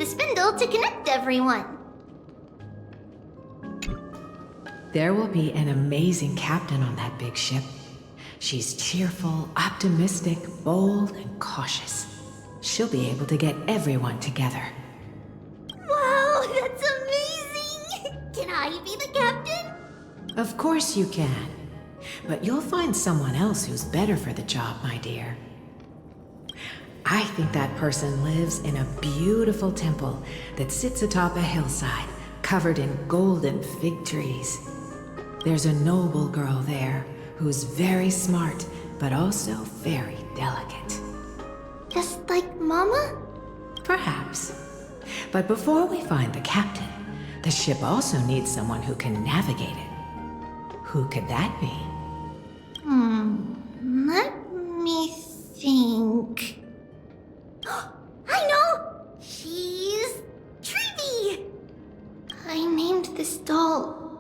the spindle to connect everyone. There will be an amazing captain on that big ship. She's cheerful, optimistic, bold, and cautious. She'll be able to get everyone together. Wow, that's amazing! Can I be the captain? Of course you can. But you'll find someone else who's better for the job, my dear. I think that person lives in a beautiful temple that sits atop a hillside, covered in golden fig trees. There's a noble girl there who's very smart, but also very delicate. Just like Mama? Perhaps. But before we find the captain, the ship also needs someone who can navigate it. Who could that be? Let me think. I know! She's Treevee! I named this doll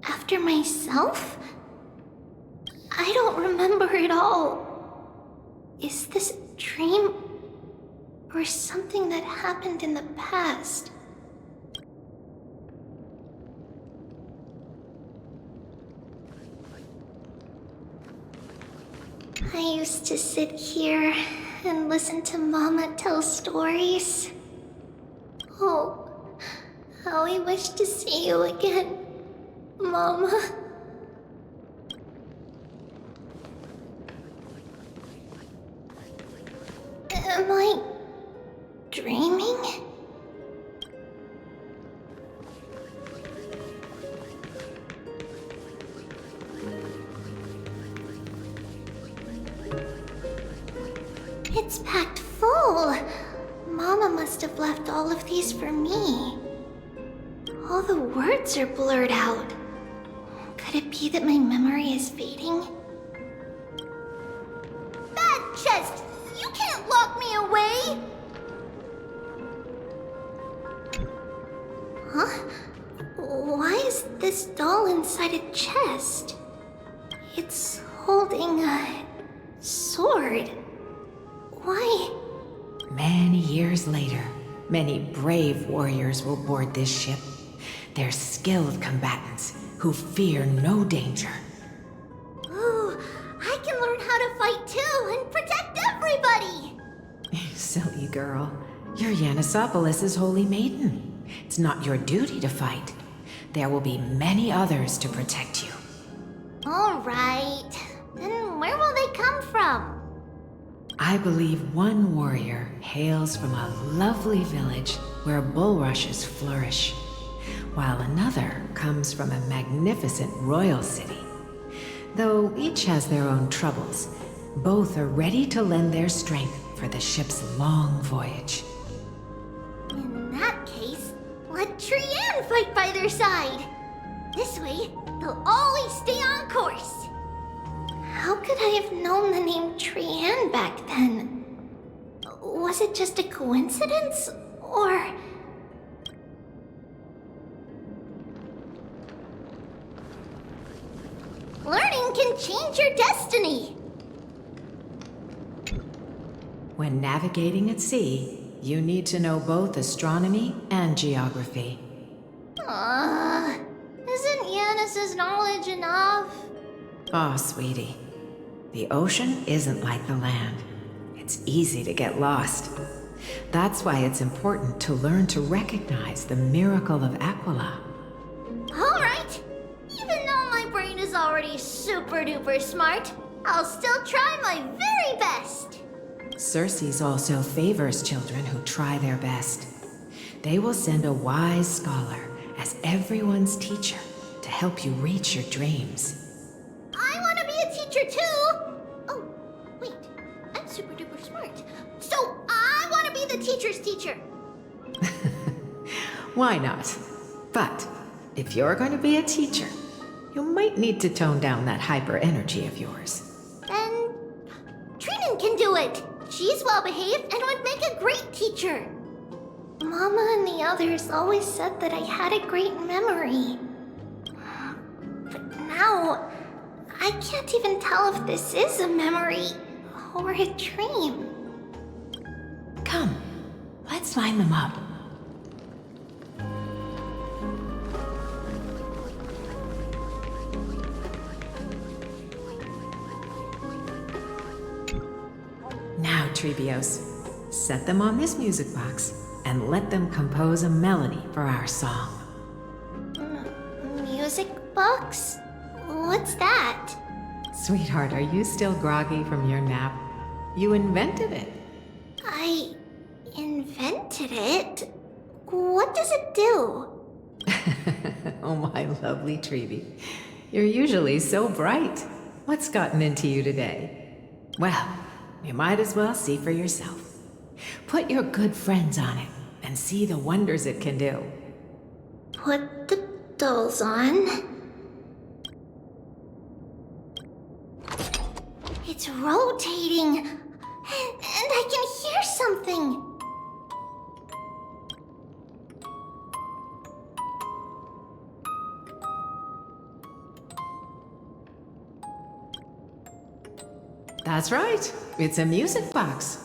after myself? I don't remember it all. Is this a dream or something that happened in the past? I used to sit here and listen to Mama tell stories. Oh, how I wish to see you again, Mama. Am I dreaming? It's packed full. Mama must have left all of these for me. All the words are blurred out. Could it be that my memory is fading? Bad chest! You can't lock me away! Huh? Why is this doll inside a chest? It's holding a sword. Why? Many years later, many brave warriors will board this ship. They're skilled combatants who fear no danger. Ooh, I can learn how to fight too and protect everybody! Silly girl. You're Yanisopoulos' holy maiden. It's not your duty to fight. There will be many others to protect you. Alright. Then where will they come from? I believe one warrior hails from a lovely village where bulrushes flourish, while another comes from a magnificent royal city. Though each has their own troubles, both are ready to lend their strength for the ship's long voyage. In that case, let Trianne fight by their side. This way, they'll always stay on course. How could I have known the name Trianne back then? Was it just a coincidence, or... Learning can change your destiny! When navigating at sea, you need to know both astronomy and geography. Isn't Yanis's knowledge enough? Oh, sweetie. The ocean isn't like the land. It's easy to get lost. That's why it's important to learn to recognize the miracle of Aquila. Alright! Even though my brain is already super duper smart, I'll still try my very best! Circe also favors children who try their best. They will send a wise scholar as everyone's teacher to help you reach your dreams. I want to be a teacher too! Oh, wait, I'm super duper smart. So I want to be the teacher's teacher! Why not? But if you're going to be a teacher, you might need to tone down that hyper energy of yours. Then Trinan can do it! She's well behaved and would make a great teacher! Mama and the others always said that I had a great memory. But now, I can't even tell if this is a memory or a dream. Come, let's line them up. Now, Treebios, set them on this music box and let them compose a melody for our song. Music box? What's that? Sweetheart, are you still groggy from your nap? You invented it. I invented it? What does it do? Oh, my lovely Treeby. You're usually so bright. What's gotten into you today? Well, you might as well see for yourself. Put your good friends on it and see the wonders it can do. Put the dolls on. It's rotating, and I can hear something. That's right. It's a music box.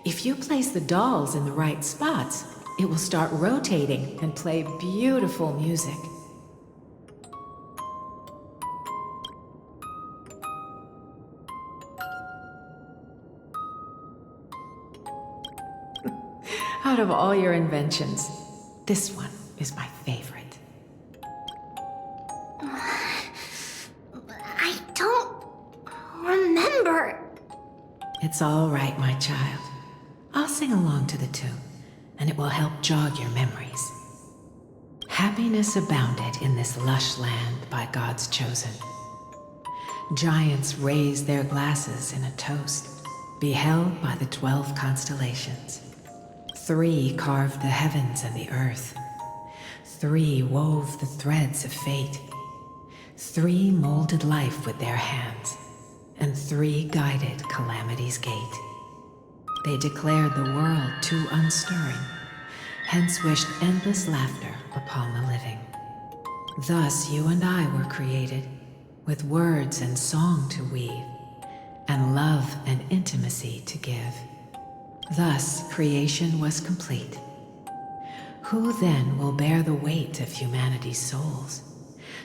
If you place the dolls in the right spots, it will start rotating and play beautiful music. Out of all your inventions, this one is my favorite. I don't remember. It's all right, my child. I'll sing along to the tune, and it will help jog your memories. Happiness abounded in this lush land by God's chosen. Giants raised their glasses in a toast, beheld by the 12 constellations. 3 carved the heavens and the earth. 3 wove the threads of fate. 3 molded life with their hands, and 3 guided calamity's gate. They declared the world too unstirring, hence wished endless laughter upon the living. Thus you and I were created, with words and song to weave, and love and intimacy to give. Thus creation was complete. Who then will bear the weight of humanity's souls,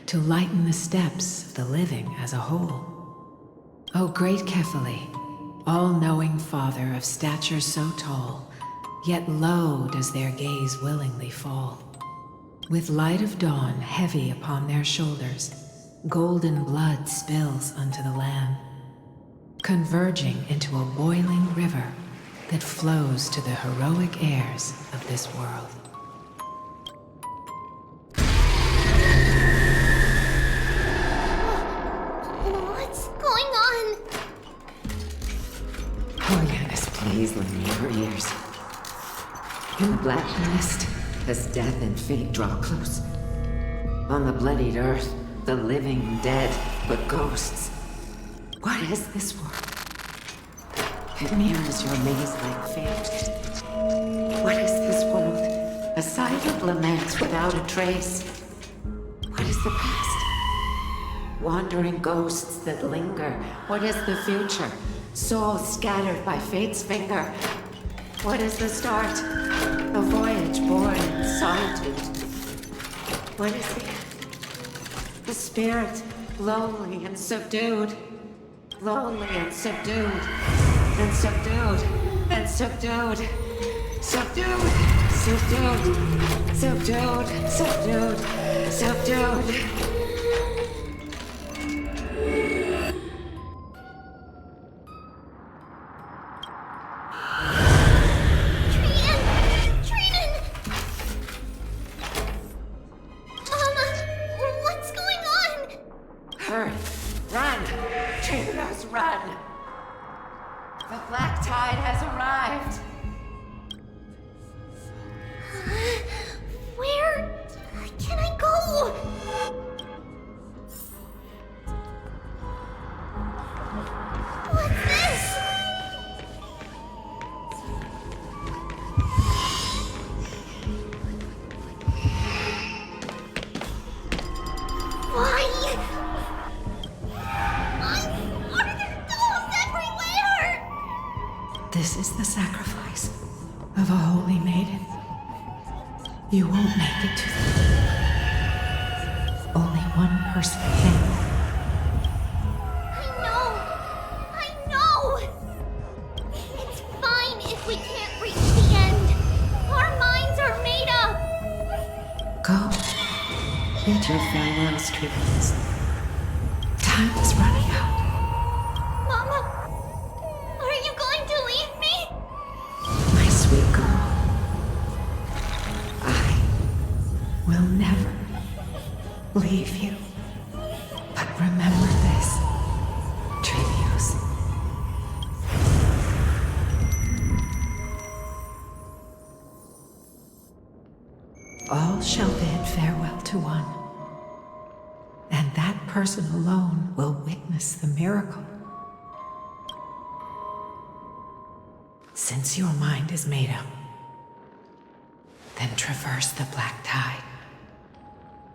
to lighten the steps of the living as a whole? O great Kephale, all-knowing Father of stature so tall, yet low does their gaze willingly fall. With light of dawn heavy upon their shoulders, golden blood spills unto the land, converging into a boiling river that flows to the heroic heirs of this world. What's going on? Oh, Yanis, please lend me your ears. In the black mist, as death and fate draw close, on the bloodied earth, the living dead, but ghosts. What is this world? It mirrors your maze-like fate. What is this world? A silent lament without a trace. What is the past? Wandering ghosts that linger. What is the future? Souls scattered by fate's finger. What is the start? A voyage born in solitude. What is the end? The spirit, lonely and subdued. Lonely and subdued. And subdued, and subdued, subdued, subdued, subdued, subdued, subdued. Mama, what's going on? Hurry, run, Treehouse, run. The black tide has arrived. Where can I go? What's this? Why? Are there dolls everywhere? This is the sacrifice. of a holy maiden. You won't make it to them. Only one person can. I know! It's fine if we can't reach the end. Our minds are made up! Go. Bid your farewells, Trivius. Time is running out. Mama, are you going to leave me? My sweet girl. I will never leave you. But remember this, Trivius. All shall bid farewell to one, and that person alone will witness the miracle. Since your mind is made up, then traverse the black tide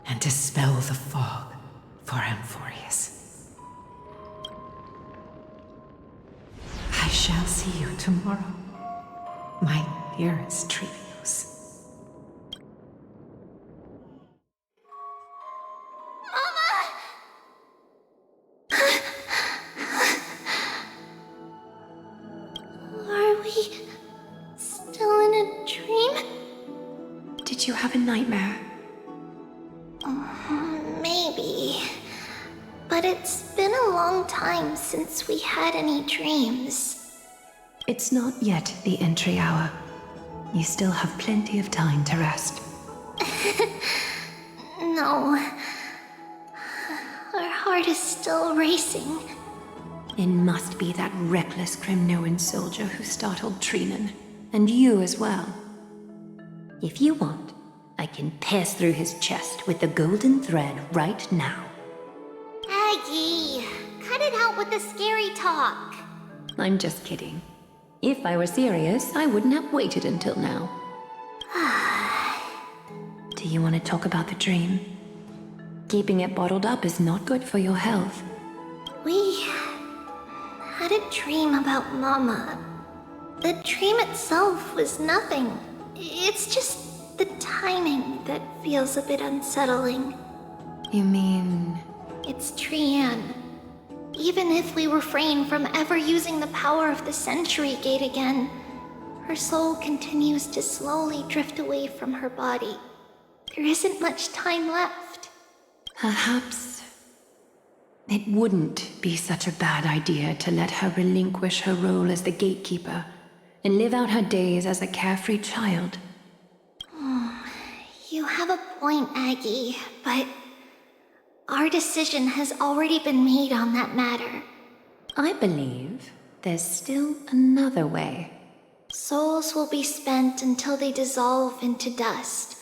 and dispel the fog for Amphorius. I shall see you tomorrow, my dearest Trivius. Are we still in a dream? Did you have a nightmare? Maybe. But it's been a long time since we had any dreams. It's not yet the entry hour. You still have plenty of time to rest. No. Our heart is still racing. It must be that reckless Kremnoan soldier who startled Trinan. And you as well. If you want, I can pass through his chest with the golden thread right now. Aggie, cut it out with the scary talk. I'm just kidding. If I were serious, I wouldn't have waited until now. Do you want to talk about the dream? Keeping it bottled up is not good for your health. We had a dream about Mama. The dream itself was nothing. It's just the timing that feels a bit unsettling. You mean... It's Trian. Even if we refrain from ever using the power of the Century Gate again, her soul continues to slowly drift away from her body. There isn't much time left. Perhaps it wouldn't be such a bad idea to let her relinquish her role as the gatekeeper and live out her days as a carefree child. You have a point, Aggie, but our decision has already been made on that matter. I believe there's still another way. Souls will be spent until they dissolve into dust.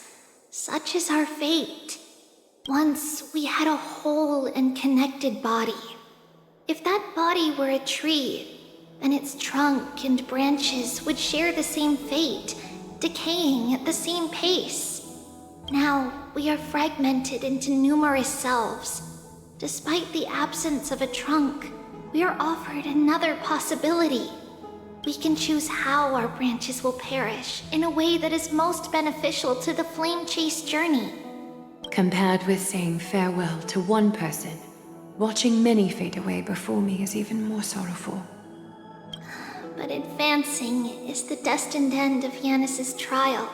Such is our fate. Once we had a whole and connected body. If that body were a tree, then its trunk and branches would share the same fate, decaying at the same pace. Now, we are fragmented into numerous selves. Despite the absence of a trunk, we are offered another possibility. We can choose how our branches will perish in a way that is most beneficial to the flame chase journey. Compared with saying farewell to one person, watching many fade away before me is even more sorrowful. But advancing is the destined end of Yanis's trial.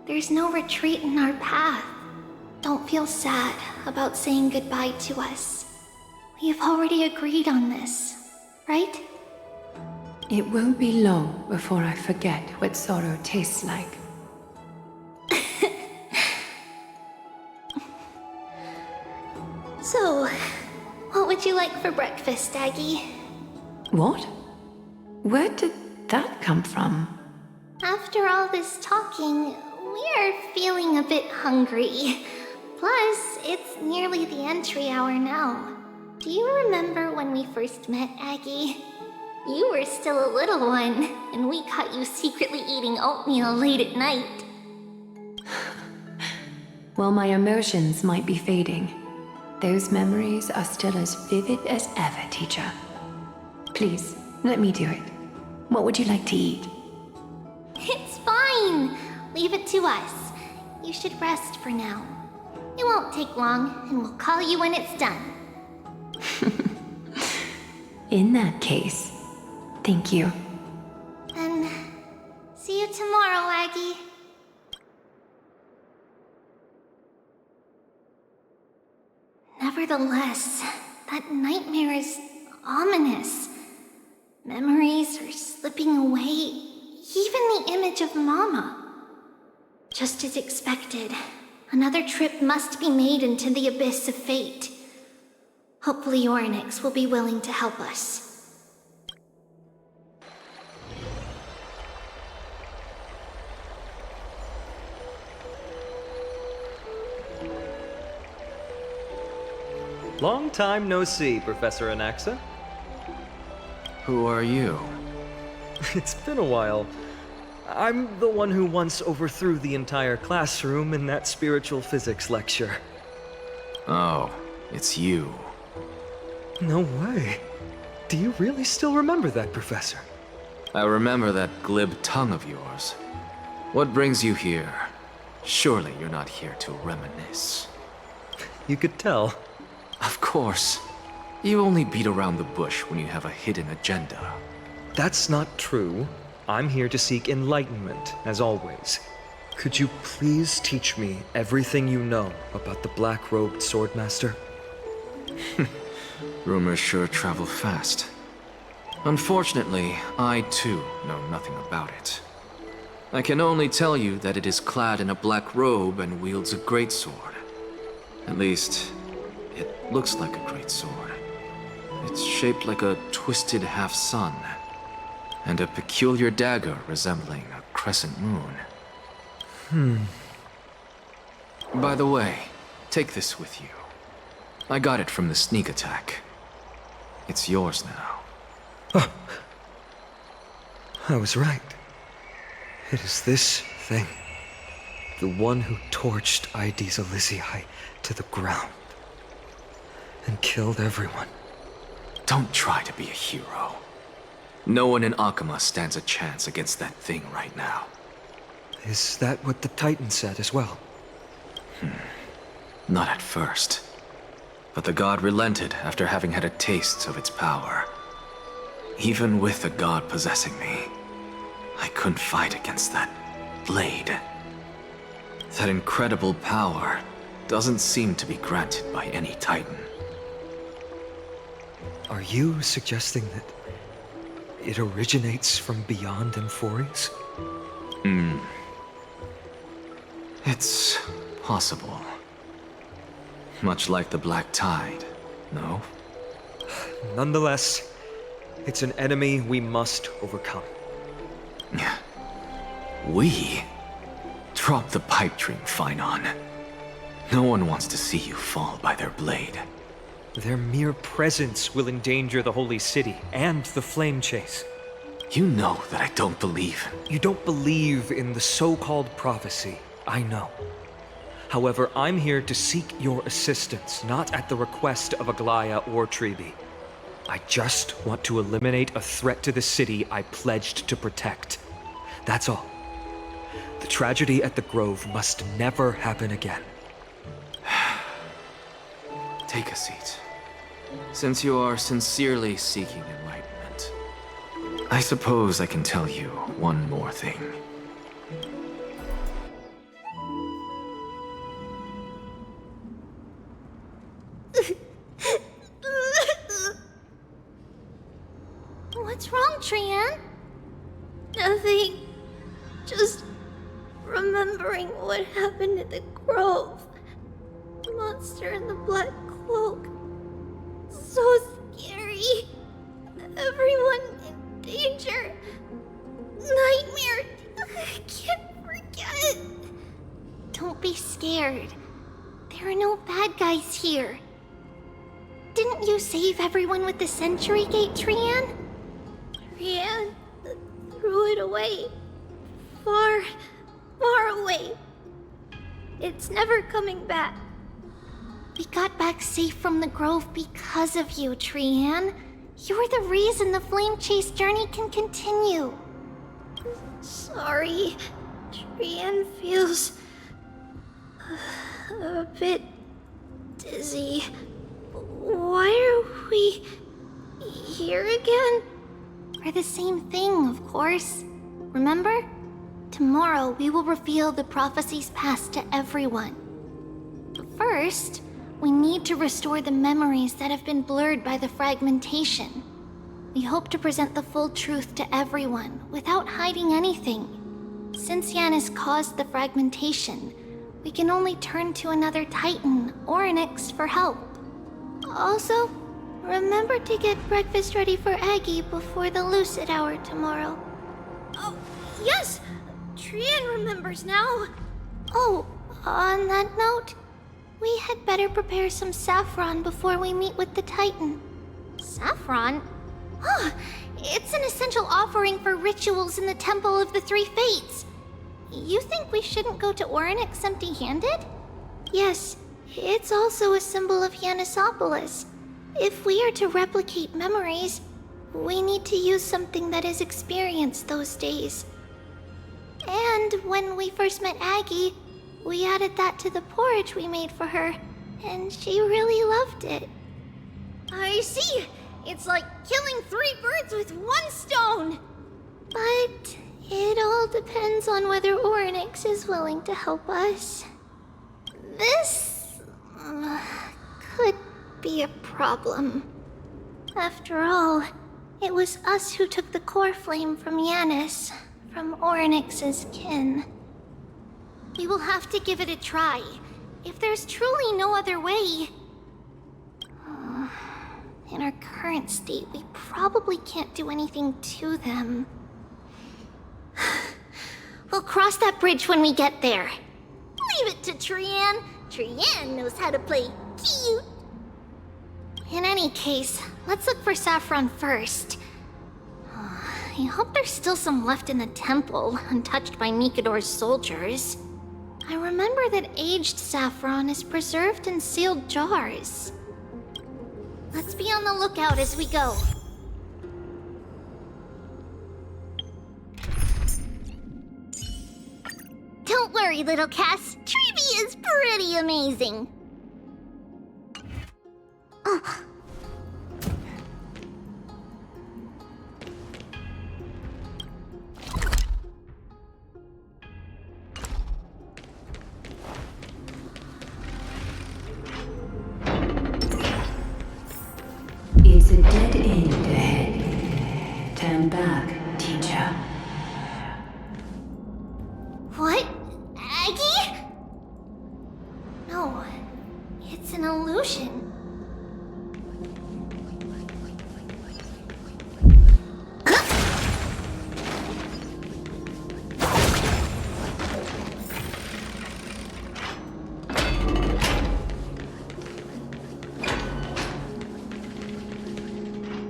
There's no retreat in our path. Don't feel sad about saying goodbye to us. We have already agreed on this, right? It won't be long before I forget what sorrow tastes like. So, what would you like for breakfast, Aggie? What? Where did that come from? After all this talking, we are feeling a bit hungry. Plus, it's nearly the entry hour now. Do you remember when we first met, Aggie? You were still a little one, and we caught you secretly eating oatmeal late at night. While my emotions might be fading, those memories are still as vivid as ever, teacher. Please, let me do it. What would you like to eat? It's leave it to us. You should rest for now. It won't take long, and we'll call you when it's done. In that case, thank you. Then, see you tomorrow, Aggie. Nevertheless, that nightmare is ominous. Memories are slipping away, even the image of Mama. Just as expected, another trip must be made into the abyss of fate. Hopefully Ornix will be willing to help us. Long time no see, Professor Anaxa. Who are you? It's been a while. I'm the one who once overthrew the entire classroom in that spiritual physics lecture. Oh, it's you. No way. Do you really still remember that, Professor? I remember that glib tongue of yours. What brings you here? Surely you're not here to reminisce. You could tell. Of course. You only beat around the bush when you have a hidden agenda. That's not true. I'm here to seek enlightenment, as always. Could you please teach me everything you know about the black-robed swordmaster? Rumors sure travel fast. Unfortunately, I too know nothing about it. I can only tell you that it is clad in a black robe and wields a greatsword. At least, it looks like a greatsword. It's shaped like a twisted half-sun, and a peculiar dagger resembling a crescent moon. By the way, take this with you. I got it from the sneak attack. It's yours now. I was right. It is this thing. The one who torched Ides Elysiae to the ground. And killed everyone. Don't try to be a hero. No one in Akama stands a chance against that thing right now. Is that what the Titan said as well? Not at first. But the god relented after having had a taste of its power. Even with the god possessing me, I couldn't fight against that blade. That incredible power doesn't seem to be granted by any Titan. Are you suggesting that it originates from beyond Amphories? It's possible. Much like the Black Tide, no? Nonetheless, it's an enemy we must overcome. We? Drop the pipe dream, Finon. No one wants to see you fall by their blade. Their mere presence will endanger the Holy City and the Flame Chase. You know that I don't believe. You don't believe in the so-called prophecy, I know. However, I'm here to seek your assistance, not at the request of Aglaya or Tribi. I just want to eliminate a threat to the city I pledged to protect. That's all. The tragedy at the Grove must never happen again. Take a seat. Since you are sincerely seeking enlightenment, I suppose I can tell you one more thing. What's wrong, Trian? Nothing. Just remembering what happened at the Grove. The monster in the black cloak. So scary. Everyone in danger. Nightmare. I can't forget. Don't be scared. There are no bad guys here. Didn't you save everyone with the Century Gate, Trian? Trian threw it away. Far, far away. It's never coming back. We got back safe from the Grove because of you, Trian. You're the reason the Flame Chase journey can continue. Sorry. Trian feels a bit dizzy. Why are we here again? For the same thing, of course. Remember? Tomorrow we will reveal the prophecy's past to everyone. But first, we need to restore the memories that have been blurred by the fragmentation. We hope to present the full truth to everyone without hiding anything. Since Yanis caused the fragmentation, we can only turn to another Titan, Orynyx, for help. Also, remember to get breakfast ready for Aggie before the lucid hour tomorrow. Oh, yes! Trian remembers now. Oh, on that note, we had better prepare some saffron before we meet with the Titan. Saffron? Oh, it's an essential offering for rituals in the Temple of the Three Fates. You think we shouldn't go to Orynyx empty-handed? Yes, it's also a symbol of Yanisopolis. If we are to replicate memories, we need to use something that has experienced those days. And when we first met Aggie, we added that to the porridge we made for her, and she really loved it. I see! It's like killing 3 birds with 1 stone! But it all depends on whether Orynyx is willing to help us. This could be a problem. After all, it was us who took the core flame from Yanis, from Orynyx's kin. We will have to give it a try, if there's truly no other way. In our current state, we probably can't do anything to them. We'll cross that bridge when we get there. Leave it to Trian. Trian knows how to play cute. In any case, let's look for saffron first. I hope there's still some left in the temple, untouched by Mikador's soldiers. I remember that aged saffron is preserved in sealed jars. Let's be on the lookout as we go. Don't worry, little Cass. Treeby is pretty amazing. Oh. It's a dead end ahead. Turn back, teacher. What? Aggie? No, it's an illusion.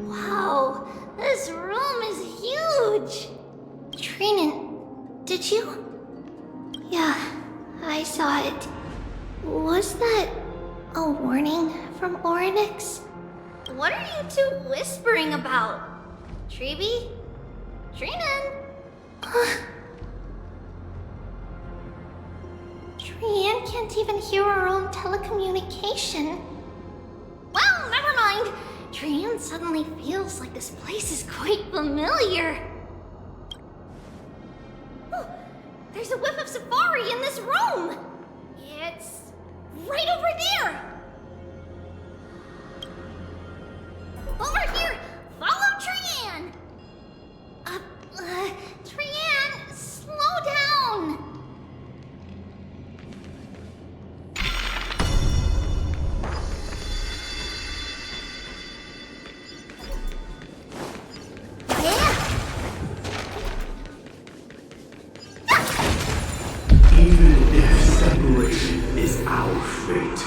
Wow, this room is huge. Trinan, did you? Yeah, I saw it. Was that a warning from Orynyx? What are you two whispering about? Treeby? Trinan? Trian can't even hear our own telecommunication. Well, never mind. Trian suddenly feels like this place is quite familiar. Oh, there's a whiff of safari in this room. It's right over there. Over here! Follow Trian! Trian, slow down! Even if separation is our fate,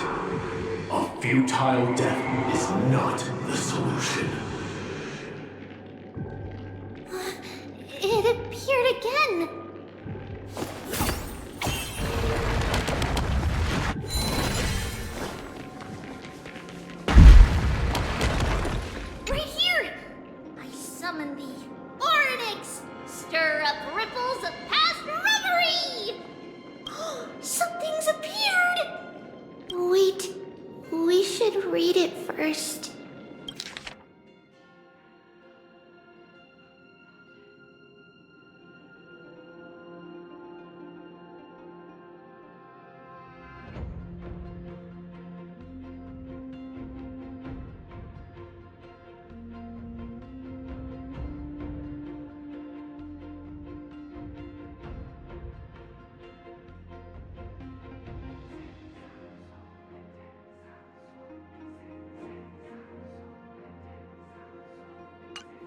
a futile death is not the solution. It appeared again. Right here! I summon thee, Orynyx! Stir up ripples of past reverie! Hurry! Something's appeared! Wait, we should read it first.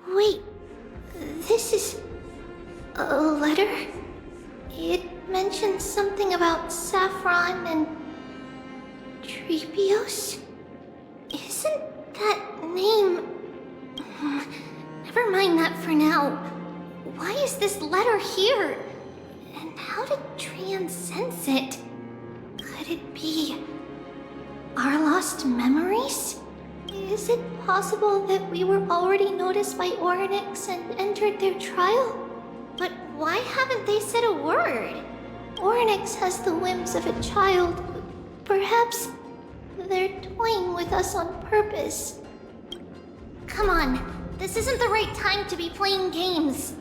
Wait, this is a letter? It mentions something about Saffron and Treebios? Isn't that name... Never mind that for now. Why is this letter here? And how did Trian sense it? Could it be our lost memories? Is it possible that we were already noticed by Oryx and entered their trial? But why haven't they said a word? Oryx has the whims of a child. Perhaps they're toying with us on purpose. Come on, this isn't the right time to be playing games.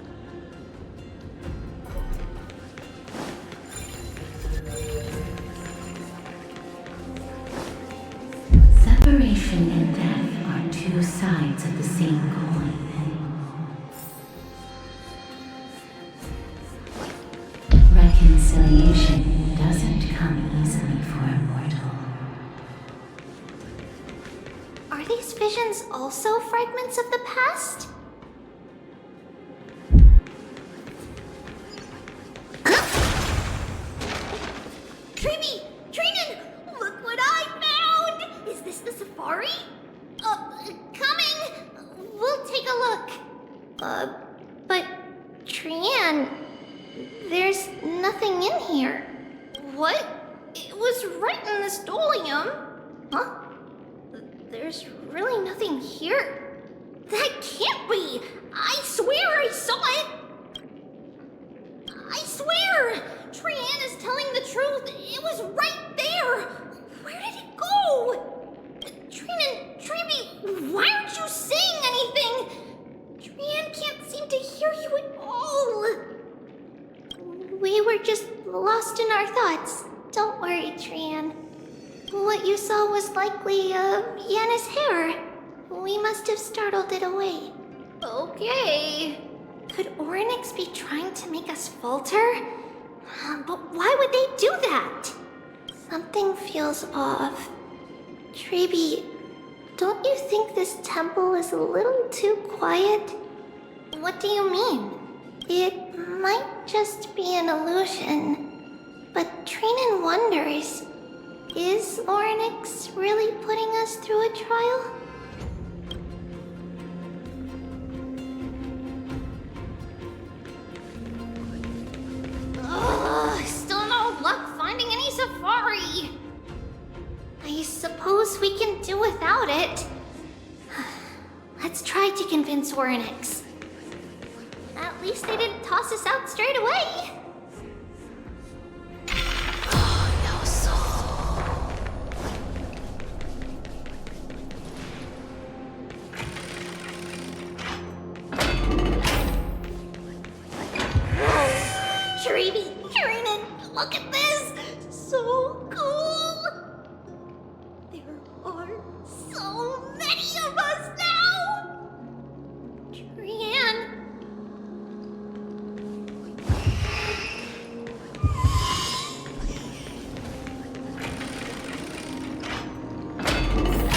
Separation and death are two sides of the same coin. Reconciliation doesn't come easily for a mortal. Are these visions also fragments of the past? Treeby! Trinan! Look what I found! Is this the safari? Coming! We'll take a look. But Trian, there's nothing in here. What? It was right in the stolium. Huh? There's really nothing here. That can't be! I swear I saw it! I swear! Trian is telling the truth. It was right there. Where did it go? Trinan, Treeby, why aren't you saying anything? Trian can't seem to hear you at all. We were just lost in our thoughts. Don't worry, Trian. What you saw was likely, Yana's hair. We must have startled it away. Okay. Could Oryx be trying to make us falter? But why would they do that? Something feels off. Treeby, don't you think this temple is a little too quiet? What do you mean? It might just be an illusion. But Trinan wonders, is Oryx really putting us through a trial? Still no luck finding any safari. I suppose we can do without it. Let's try to convince Oryx. At least they didn't toss us out straight away. Treeby, Trinan, look at this! So cool! There are so many of us now! Trian.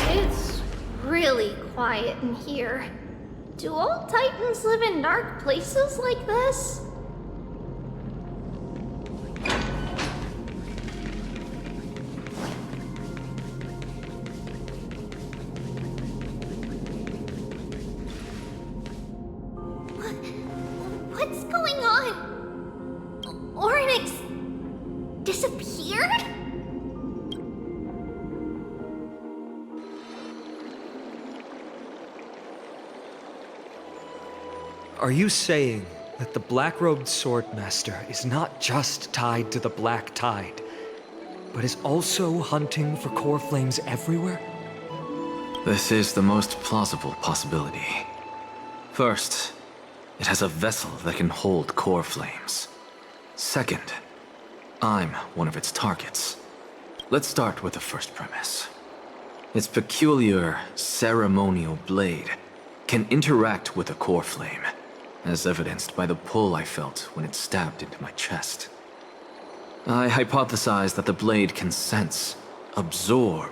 It's really quiet in here. Do all Titans live in dark places like this? What's going on? Oryx disappeared? Are you saying that the black-robed swordmaster is not just tied to the Black Tide, but is also hunting for core flames everywhere? This is the most plausible possibility. First, it has a vessel that can hold core flames. Second, I'm one of its targets. Let's start with the first premise. Its peculiar ceremonial blade can interact with a core flame, as evidenced by the pull I felt when it stabbed into my chest. I hypothesized that the blade can sense, absorb,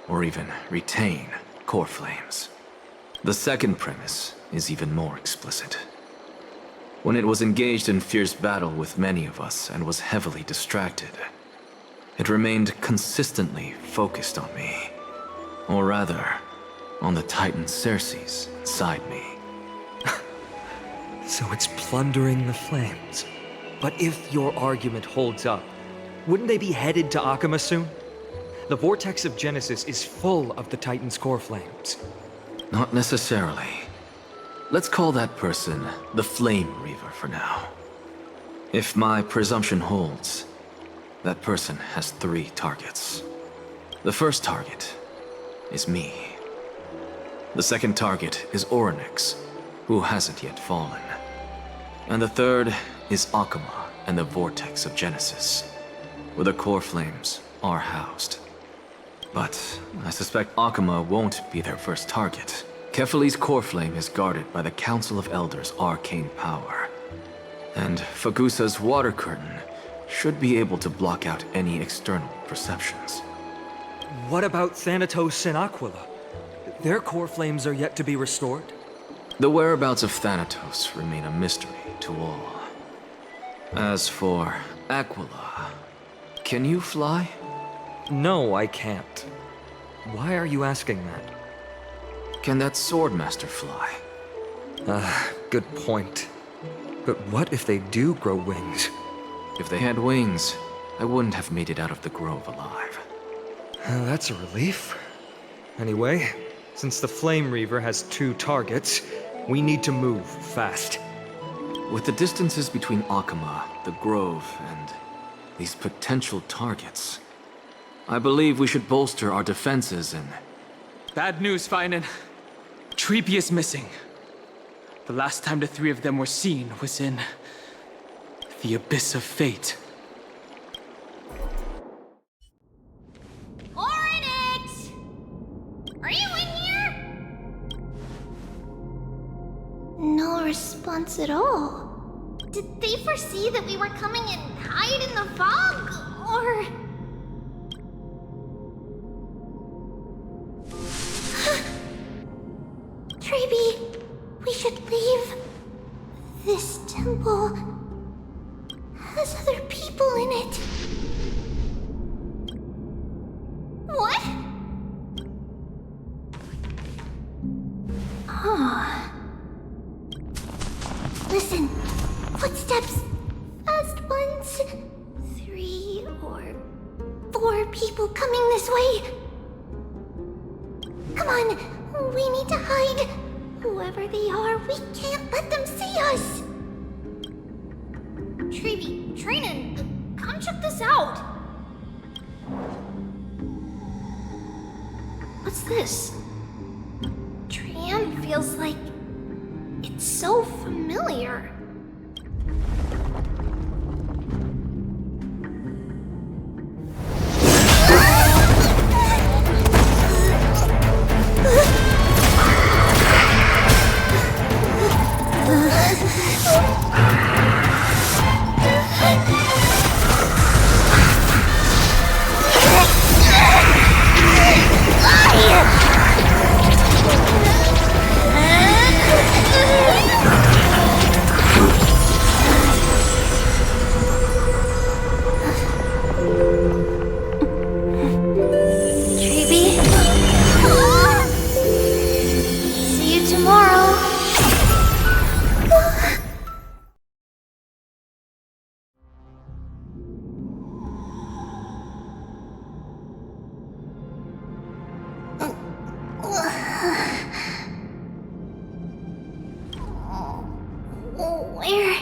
or even retain core flames. The second premise is even more explicit. When it was engaged in fierce battle with many of us and was heavily distracted, it remained consistently focused on me. Or rather, on the Titan Circes inside me. So it's plundering the flames. But if your argument holds up, wouldn't they be headed to Akama soon? The vortex of Genesis is full of the Titan's core flames. Not necessarily. Let's call that person the Flame Reaver for now. If my presumption holds, that person has 3 targets. The first target is me. The second target is Orynyx, who hasn't yet fallen. And the third is Akama and the Vortex of Genesis, where the core flames are housed. But I suspect Akama won't be their first target. Kefali's core flame is guarded by the Council of Elders' arcane power. And Fagusa's water curtain should be able to block out any external perceptions. What about Thanatos and Aquila? Their core flames are yet to be restored? The whereabouts of Thanatos remain a mystery to all. As for Aquila, can you fly? No, I can't. Why are you asking that? Can that Swordmaster fly? Good point. But what if they do grow wings? If they had wings, I wouldn't have made it out of the grove alive. That's a relief. Anyway, since the Flame Reaver has 2 targets, we need to move fast. With the distances between Akama, the grove, and these potential targets, I believe we should bolster our defenses and... Bad news, Finan. Treepy is missing. The last time the 3 of them were seen was in... the Abyss of Fate. Orynyx! Are you in here? No response at all. Did they foresee that we were coming and hide in the fog? Or... Treeby, we should leave. This temple has other people in it. What? Listen, footsteps. Fast ones. 3 or 4 people coming this way. Come on, we need to hide. Whoever they are, we can't let them see us. Treeby, Trinan, come check this out. What's this? Trian feels like it's so familiar. Where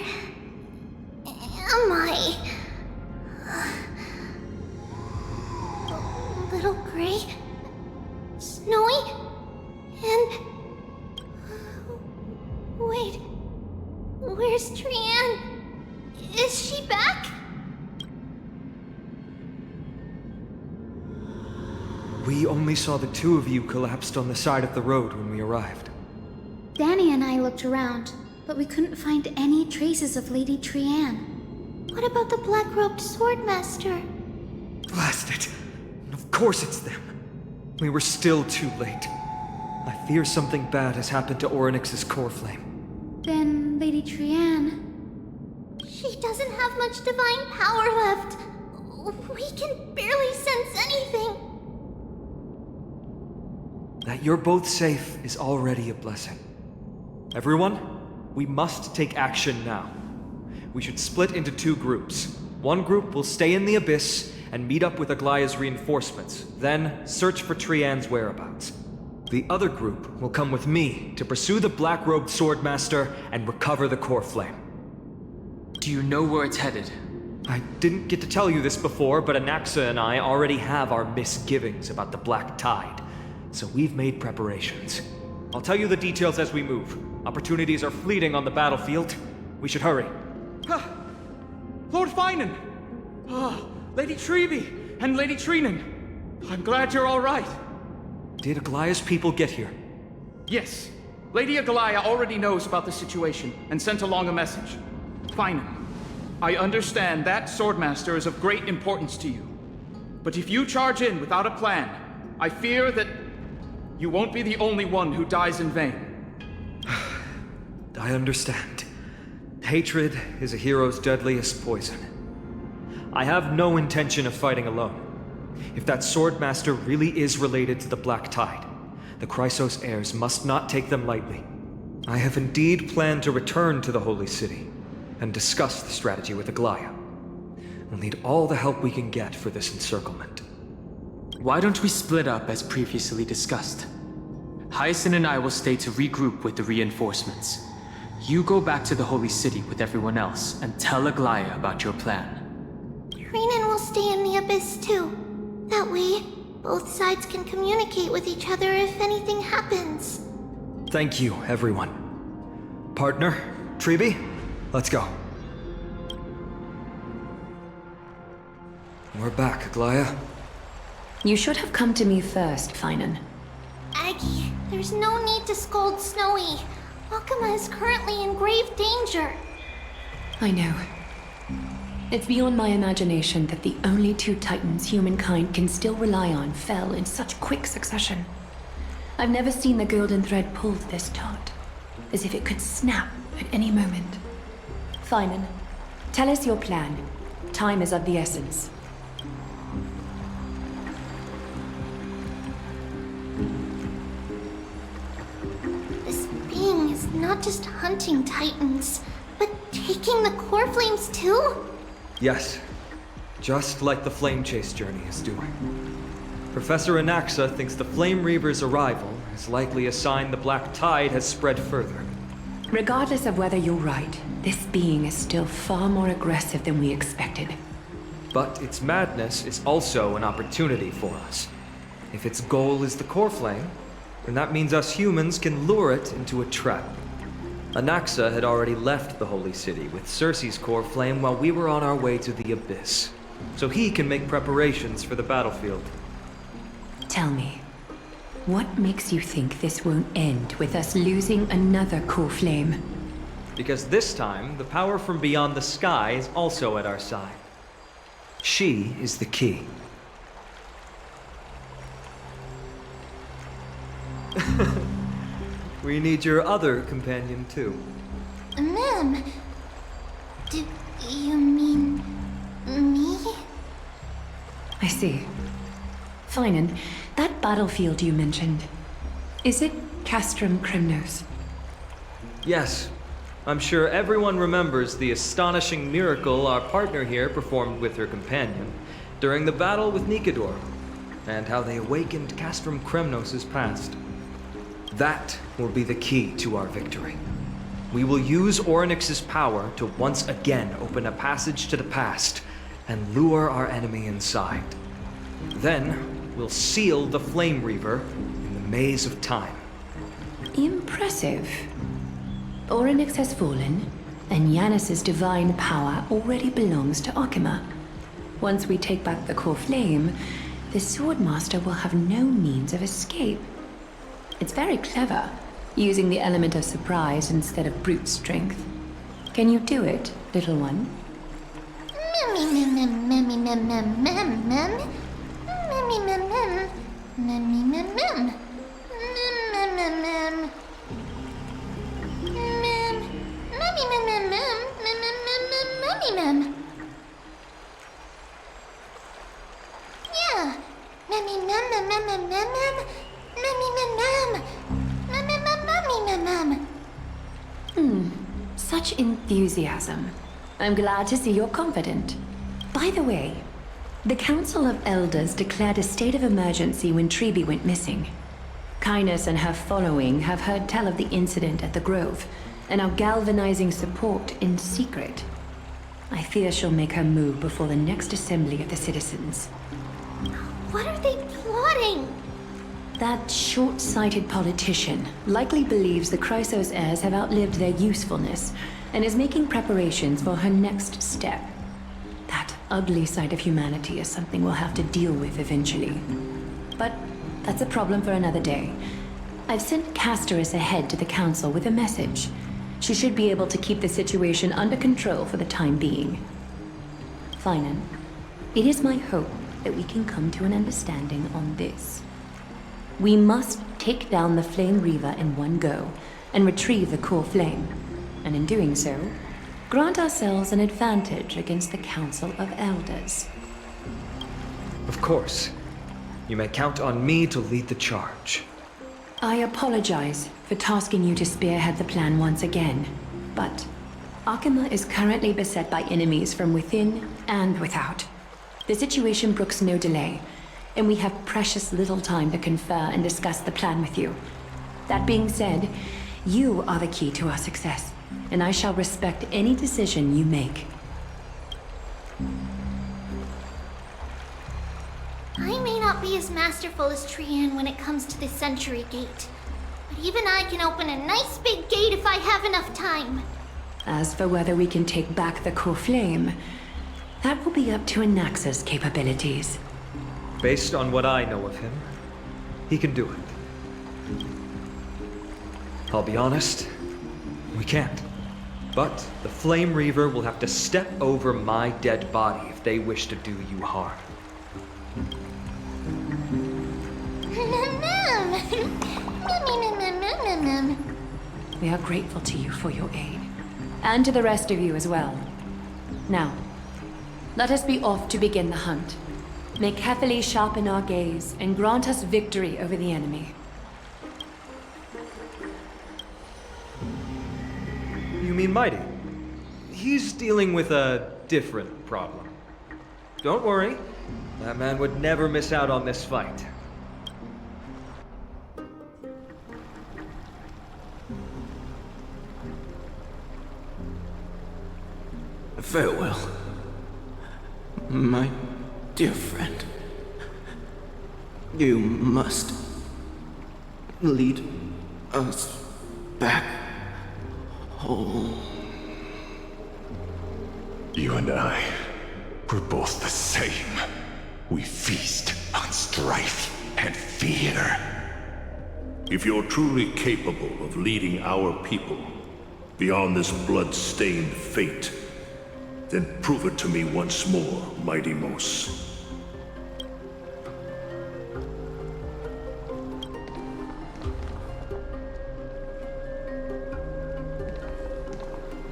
am I? Little Gray? Snowy? And... Wait... Where's Trianne? Is she back? We only saw the two of you collapsed on the side of the road when we arrived. Danny and I looked around, but we couldn't find any traces of Lady Trianne. What about the black-robed swordmaster? Blast it! Of course it's them. We were still too late. I fear something bad has happened to Orynyx's core flame. Then Lady Trianne... She doesn't have much divine power left. We can barely sense anything. That you're both safe is already a blessing. Everyone, we must take action now. We should split into two groups. One group will stay in the Abyss and meet up with Aglaya's reinforcements, then search for Trianne's whereabouts. The other group will come with me to pursue the black-robed swordmaster and recover the core flame. Do you know where it's headed? I didn't get to tell you this before, but Anaxa and I already have our misgivings about the Black Tide, so we've made preparations. I'll tell you the details as we move. Opportunities are fleeting on the battlefield. We should hurry. Lord Finan! Lady Treby and Lady Trinan. I'm glad you're all right. Did Aglaya's people get here? Yes. Lady Aglaya already knows about the situation and sent along a message. Finan, I understand that Swordmaster is of great importance to you. But if you charge in without a plan, I fear that you won't be the only one who dies in vain. I understand. Hatred is a hero's deadliest poison. I have no intention of fighting alone. If that Swordmaster really is related to the Black Tide, the Chrysos heirs must not take them lightly. I have indeed planned to return to the Holy City and discuss the strategy with Aglaya. We'll need all the help we can get for this encirclement. Why don't we split up as previously discussed? Hyacinth and I will stay to regroup with the reinforcements. You go back to the Holy City with everyone else and tell Aglaya about your plan. Trinan will stay in the Abyss too. That way, both sides can communicate with each other if anything happens. Thank you, everyone. Partner, Treby, let's go. We're back, Aglaya. You should have come to me first, Finan. Aggie, there's no need to scold Snowy. Akuma is currently in grave danger. I know. It's beyond my imagination that the only two titans humankind can still rely on fell in such quick succession. I've never seen the golden thread pulled this taut, as if it could snap at any moment. Finan, tell us your plan. Time is of the essence. This being is not just hunting titans, but taking the core flames too? Yes, just like the Flame Chase journey is doing. Professor Anaxa thinks the Flame Reaver's arrival is likely a sign the Black Tide has spread further. Regardless of whether you're right, this being is still far more aggressive than we expected. But its madness is also an opportunity for us. If its goal is the core flame, then that means us humans can lure it into a trap. Anaxa had already left the Holy City with Circe's core flame while we were on our way to the Abyss, so he can make preparations for the battlefield. Tell me, what makes you think this won't end with us losing another core flame? Because this time, the power from beyond the sky is also at our side. She is the key. We need your other companion, too. Ma'am, do you mean me? I see. Finan, that battlefield you mentioned, is it Castrum Kremnos? Yes. I'm sure everyone remembers the astonishing miracle our partner here performed with her companion during the battle with Nikador, and how they awakened Castrum Kremnos' past. That will be the key to our victory. We will use Orynyx's power to once again open a passage to the past and lure our enemy inside. Then, we'll seal the Flame Reaver in the maze of time. Impressive. Orynyx has fallen, and Yanis's divine power already belongs to Akima. Once we take back the core flame, the Swordmaster will have no means of escape. It's very clever, using the element of surprise instead of brute strength. Can you do it, little one? Such enthusiasm. I'm glad to see you're confident. By the way, the Council of Elders declared a state of emergency when Treeby went missing. Kynus and her following have heard tell of the incident at the Grove, and are galvanizing support in secret. I fear she'll make her move before the next assembly of the citizens. What are they plotting? That short-sighted politician likely believes the Chrysos heirs have outlived their usefulness, and is making preparations for her next step. That ugly side of humanity is something we'll have to deal with eventually. But that's a problem for another day. I've sent Castoris ahead to the council with a message. She should be able to keep the situation under control for the time being. Finan, it is my hope that we can come to an understanding on this. We must take down the Flame Reaver in one go, and retrieve the core flame. And in doing so, grant ourselves an advantage against the Council of Elders. Of course. You may count on me to lead the charge. I apologize for tasking you to spearhead the plan once again, but Akima is currently beset by enemies from within and without. The situation brooks no delay, and we have precious little time to confer and discuss the plan with you. That being said, you are the key to our success, and I shall respect any decision you make. I may not be as masterful as Trian when it comes to the Century Gate, but even I can open a nice big gate if I have enough time. As for whether we can take back the core flame, that will be up to Anaxa's capabilities. Based on what I know of him, he can do it. I'll be honest, we can't. But the Flame Reaver will have to step over my dead body if they wish to do you harm. We are grateful to you for your aid, and to the rest of you as well. Now, let us be off to begin the hunt. May carefully sharpen our gaze and grant us victory over the enemy. You mean Mighty? He's dealing with a different problem. Don't worry, that man would never miss out on this fight. Farewell, my dear friend. You must lead us back home. You and I, we're both the same. We feast on strife and fear. If you're truly capable of leading our people beyond this blood-stained fate, then prove it to me once more, Mighty Mos.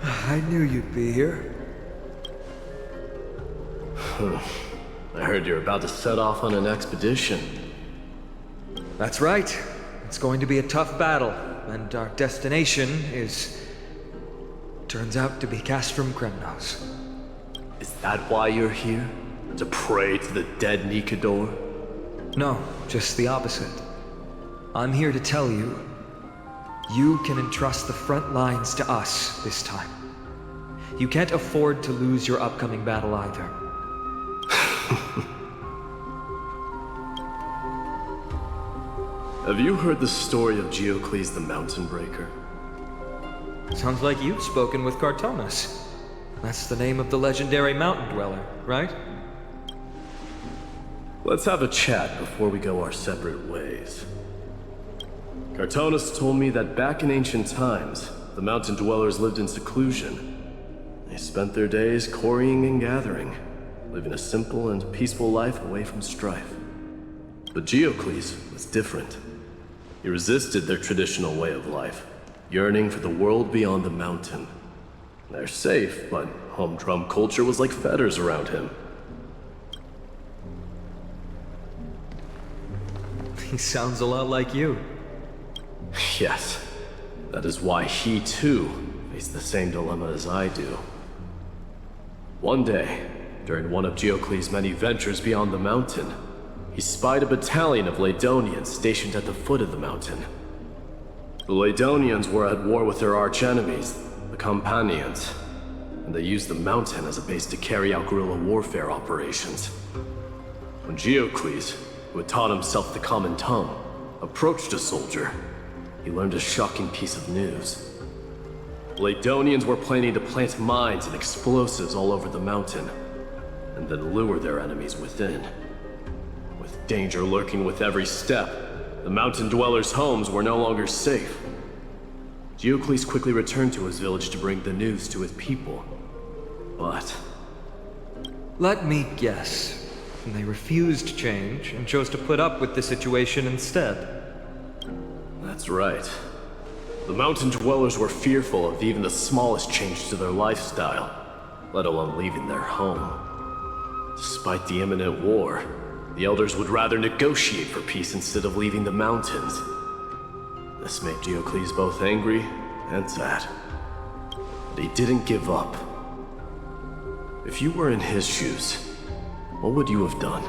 I knew you'd be here. I heard you're about to set off on an expedition. That's right. It's going to be a tough battle, and our destination turns out to be Castrum Kremnos. Is that why you're here? To pray to the dead Nikador? No, just the opposite. I'm here to tell you, You can entrust the front lines to us this time. You can't afford to lose your upcoming battle either. Have you heard the story of Geocles the Mountain Breaker? Sounds like you've spoken with Cartonas. That's the name of the legendary mountain dweller, right? Let's have a chat before we go our separate ways. Cartonas told me that back in ancient times, the mountain dwellers lived in seclusion. They spent their days quarrying and gathering, living a simple and peaceful life away from strife. But Geocles was different. He resisted their traditional way of life, yearning for the world beyond the mountain. They're safe, but humdrum culture was like fetters around him. He sounds a lot like you. Yes, that is why he too faced the same dilemma as I do. One day, during one of Geocles' many ventures beyond the mountain, he spied a battalion of Ladonians stationed at the foot of the mountain. The Ladonians were at war with their arch-enemies, the Companions, and they used the mountain as a base to carry out guerrilla warfare operations. When Geocles, who had taught himself the common tongue, approached a soldier, he learned a shocking piece of news. The Ladonians were planning to plant mines and explosives all over the mountain, and then lure their enemies within. With danger lurking with every step, the mountain dwellers' homes were no longer safe. Geocles quickly returned to his village to bring the news to his people. But... let me guess. They refused change and chose to put up with the situation instead. That's right. The mountain dwellers were fearful of even the smallest change to their lifestyle, let alone leaving their home. Despite the imminent war, the elders would rather negotiate for peace instead of leaving the mountains. This made Geocles both angry and sad. But he didn't give up. If you were in his shoes, what would you have done?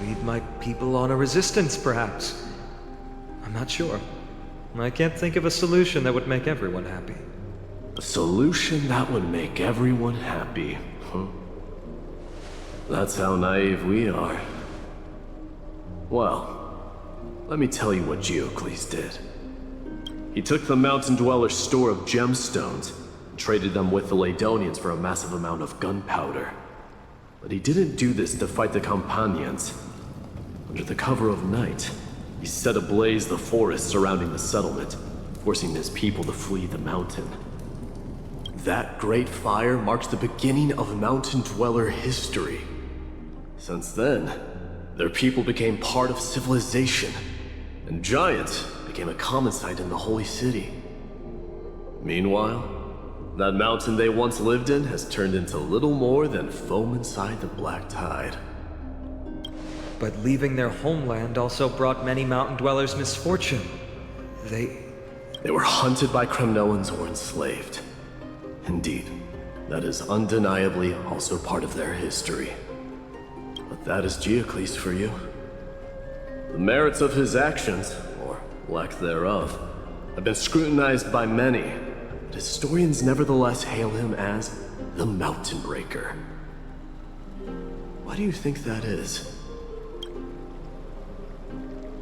Lead my people on a resistance, perhaps. I'm not sure. I can't think of a solution that would make everyone happy. A solution that would make everyone happy, huh? That's how naive we are. Well, let me tell you what Geocles did. He took the mountain dwellers' store of gemstones and traded them with the Ladonians for a massive amount of gunpowder. But he didn't do this to fight the Companions. Under the cover of night, he set ablaze the forest surrounding the settlement, forcing his people to flee the mountain. That great fire marked the beginning of mountain dweller history. Since then, their people became part of civilization, and giants became a common sight in the holy city. Meanwhile, that mountain they once lived in has turned into little more than foam inside the black tide. But leaving their homeland also brought many mountain dwellers misfortune. They were hunted by Kremnoans or enslaved. Indeed, that is undeniably also part of their history. But that is Geocles for you. The merits of his actions, or lack thereof, have been scrutinized by many, but historians nevertheless hail him as the Mountain Breaker. Why do you think that is?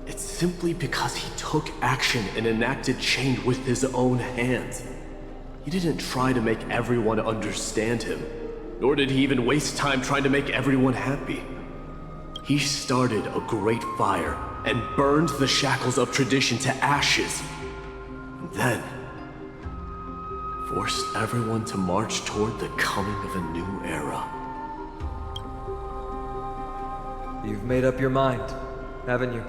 It's simply because he took action and enacted change with his own hands. He didn't try to make everyone understand him, nor did he even waste time trying to make everyone happy. He started a great fire and burned the shackles of tradition to ashes. And then forced everyone to march toward the coming of a new era. You've made up your mind, haven't you?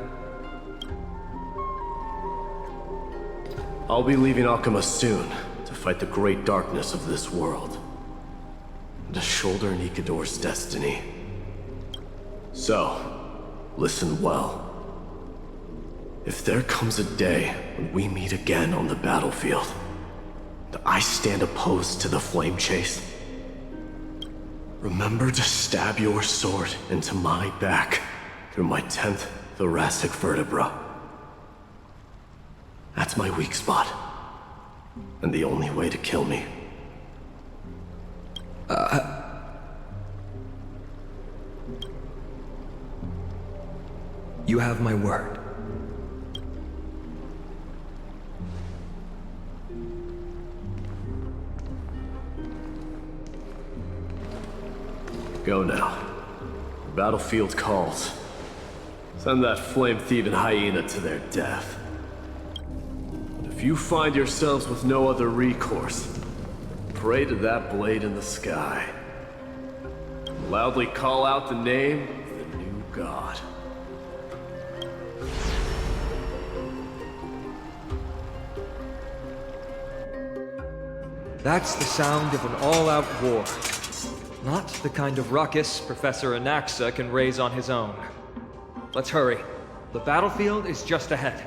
I'll be leaving Akama soon to fight the great darkness of this world, and to shoulder Nikador's destiny. So, listen well. If there comes a day when we meet again on the battlefield, and I stand opposed to the flame chase, remember to stab your sword into my back through my 10th thoracic vertebra. That's my weak spot. And the only way to kill me. You have my word. Go now. The battlefield calls. Send that flame-thieving hyena to their death. But if you find yourselves with no other recourse, pray to that blade in the sky. Loudly call out the name of the new god. That's the sound of an all-out war. Not the kind of ruckus Professor Anaxa can raise on his own. Let's hurry. The battlefield is just ahead.